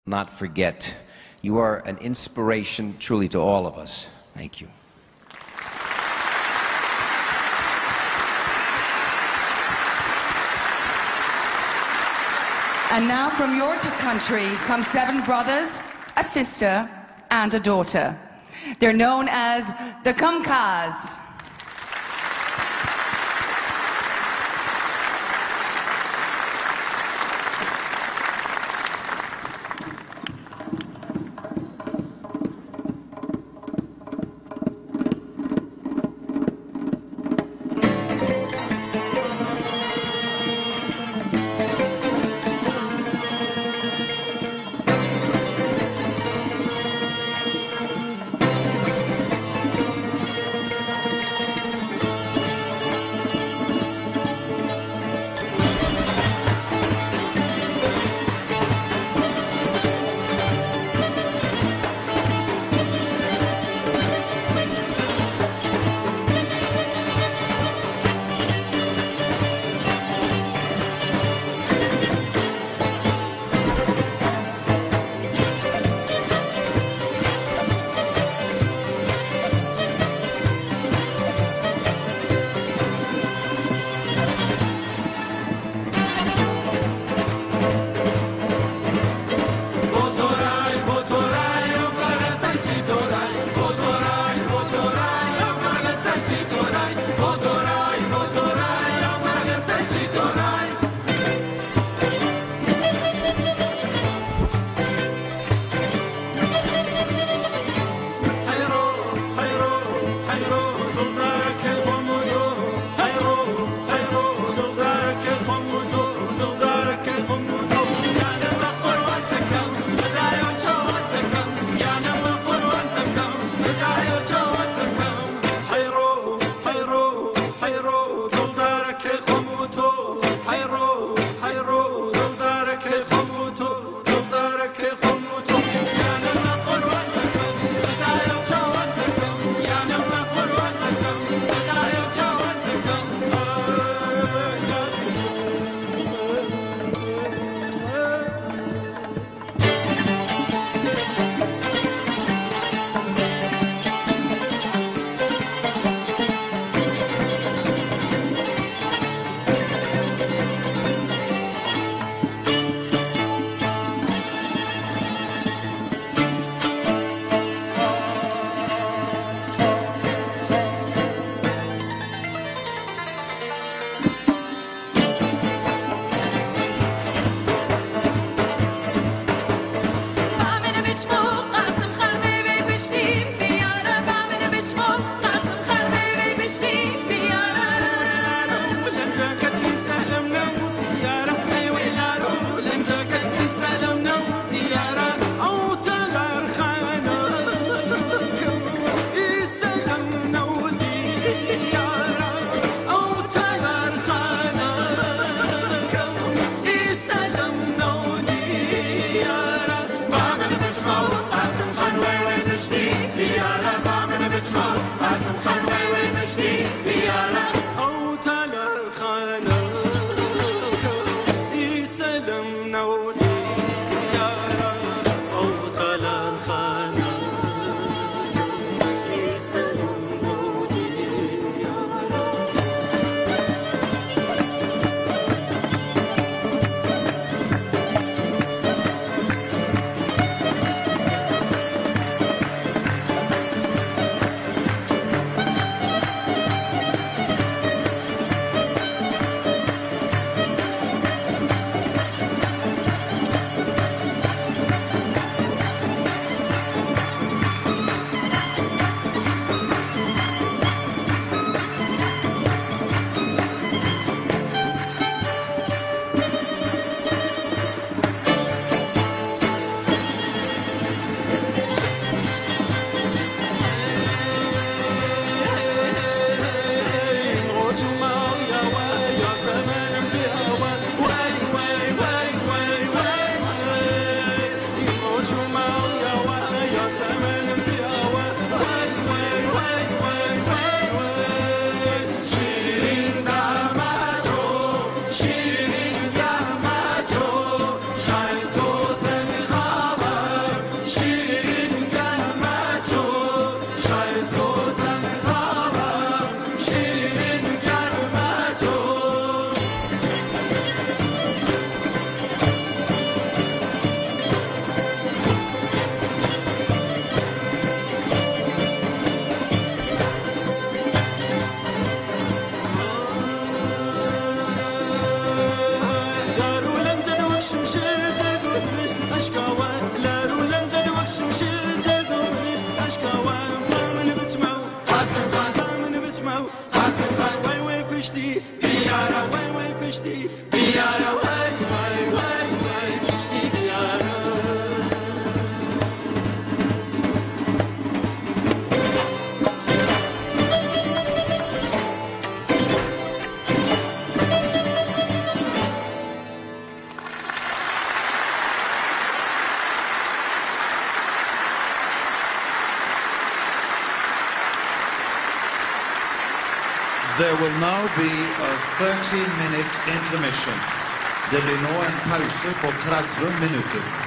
not forget. You are an inspiration truly to all of us. Thank you. And now from your country come 7 brothers, a sister, and a daughter. They're known as the Kumkas. أشكاوان لا رولا جد وكسم شير جدو منيس أشكاوان من بتسمعو حسن خان من بتسمعو حسن خان وي بشتي بيارا وي بشتي بيارا وي بشتي بيارا. There will now be a 30-minute intermission. Det blir nå en pause på 30 minutter.